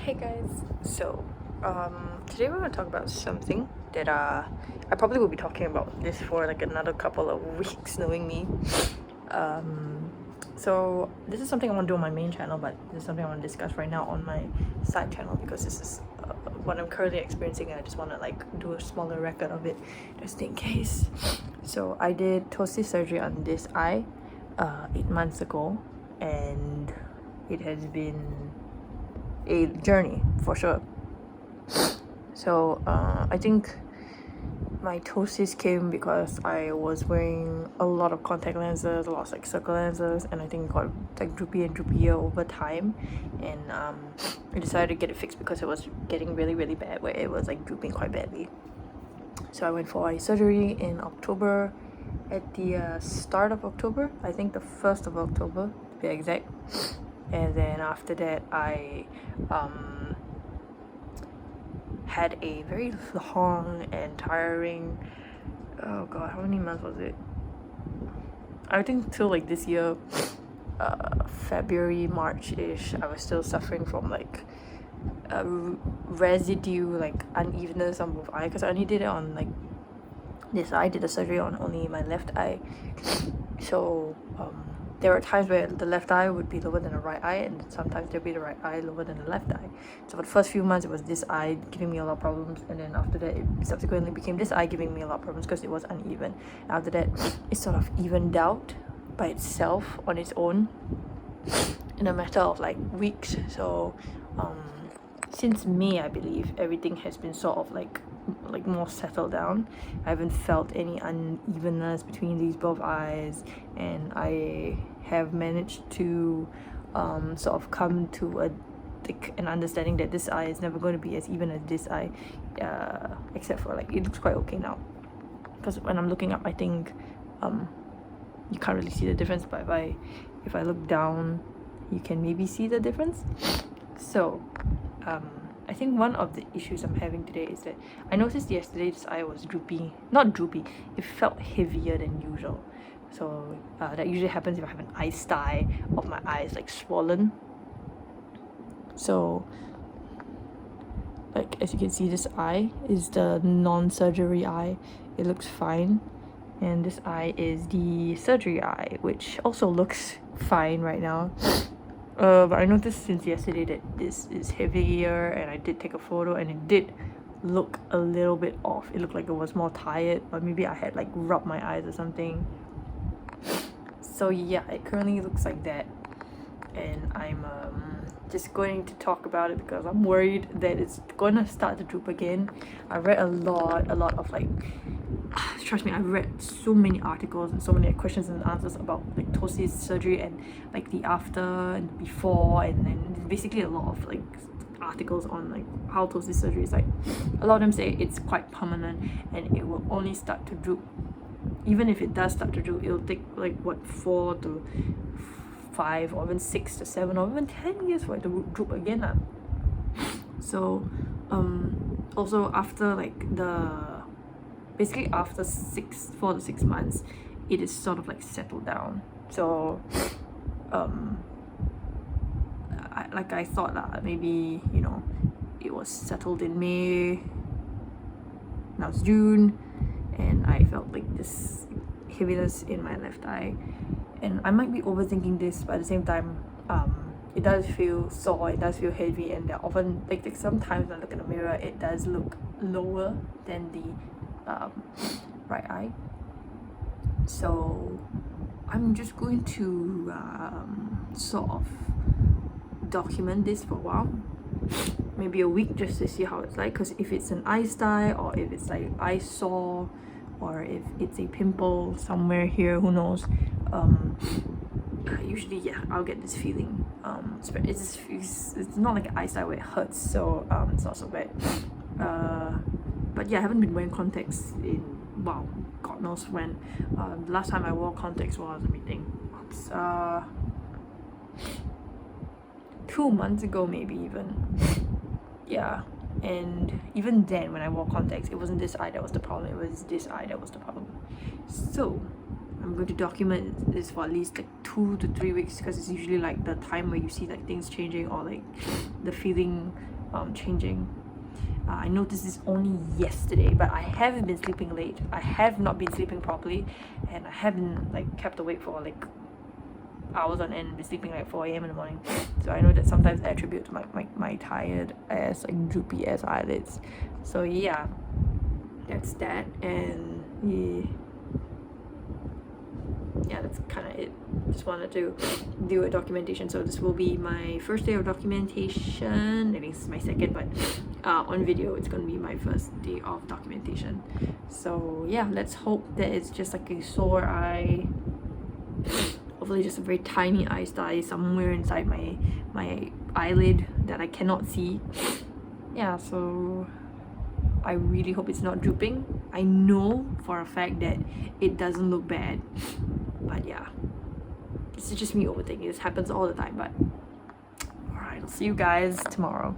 Hey guys, so today we're going to talk about something that I probably will be talking about this for like another couple of weeks, knowing me. So this is something I want to do on my main channel, but this is something I want to discuss right now on my side channel because this is what I'm currently experiencing, and I just want to like do a smaller record of it just in case. So I did ptosis surgery on this eye 8 months ago, and it has been a journey for sure. So I think my ptosis came because I was wearing a lot of contact lenses, a lot of like circle lenses, and I think it got like droopy and droopier over time, and I decided to get it fixed because it was getting really bad, where it was like drooping quite badly. So I went for a surgery in October, at the start of October, I think the 1st of October to be exact. And then after that I had a very long and tiring, oh god, how many months was it? I think till like this year, February, March-ish, I was still suffering from like a residue, like unevenness on both eye, because I only did it on like this eye. I did the surgery on only my left eye. So there were times where the left eye would be lower than the right eye, and sometimes there'd be the right eye lower than the left eye. So for the first few months it was this eye giving me a lot of problems, and then after that it subsequently became this eye giving me a lot of problems because it was uneven. After that it sort of evened out by itself on its own in a matter of like weeks. So since May, I believe, everything has been sort of like more settled down. I haven't felt any unevenness between these both eyes, and I have managed to sort of come to an understanding that this eye is never going to be as even as this eye, except for like it looks quite okay now, because when I'm looking up I think you can't really see the difference, but if I look down you can maybe see the difference. So I think one of the issues I'm having today is that I noticed yesterday this eye was droopy. Not droopy, it felt heavier than usual. So that usually happens if I have an eye sty of my eyes like swollen. So like as you can see, this eye is the non-surgery eye. It looks fine. And this eye is the surgery eye, which also looks fine right now. But I noticed since yesterday that this is heavier, and I did take a photo and it did look a little bit off. It looked like it was more tired, but maybe I had like rubbed my eyes or something. So yeah, it currently looks like that, and I'm just going to talk about it because I'm worried that it's gonna start to droop again. I read a lot of like, trust me, I've read so many articles and so many questions and answers about like ptosis surgery and like the after and before, and then basically a lot of like articles on like how ptosis surgery is like. A lot of them say it's quite permanent and it will only start to droop. Even if it does start to droop, it'll take like what, 4 to 5 or even 6 to 7 or even 10 years for it to droop again. So also after like basically after 4 to 6 months it is sort of like settled down. So I thought maybe, you know, it was settled in May, now it's June, and I felt like this heaviness in my left eye, and I might be overthinking this, but at the same time it does feel sore, it does feel heavy, and there often like sometimes when I look in the mirror it does look lower than the right eye. So I'm just going to sort of document this for a while, maybe a week, just to see how it's like, because if it's an eye sty or if it's like eye sore or if it's a pimple somewhere here, who knows. Usually yeah, I'll get this feeling. It's not like an eye sty where it hurts, so it's not so bad. But yeah, I haven't been wearing contacts in, wow, god knows when. The last time I wore contacts was, let me think, 2 months ago maybe even. Yeah, and even then when I wore contacts, it wasn't this eye that was the problem, it was this eye that was the problem. So I'm going to document this for at least like 2 to 3 weeks, because it's usually like the time where you see like things changing, or like the feeling changing. I noticed this only yesterday, but I haven't been sleeping late. I have not been sleeping properly, and I haven't like kept awake for like hours on end, been sleeping like 4 a.m. in the morning. So I know that sometimes I attribute to my tired ass, like droopy ass eyelids. So yeah, that's that. And yeah, that's kind of it. Just wanted to do a documentation. So this will be my first day of documentation. I think this is my second, but on video it's gonna be my first day of documentation. So yeah, let's hope that it's just like a sore eye, hopefully just a very tiny eye sty somewhere inside my eyelid that I cannot see. Yeah, so I really hope it's not drooping. I know for a fact that it doesn't look bad, but yeah, this is just me overthinking. This happens all the time. But alright, I'll see you guys tomorrow.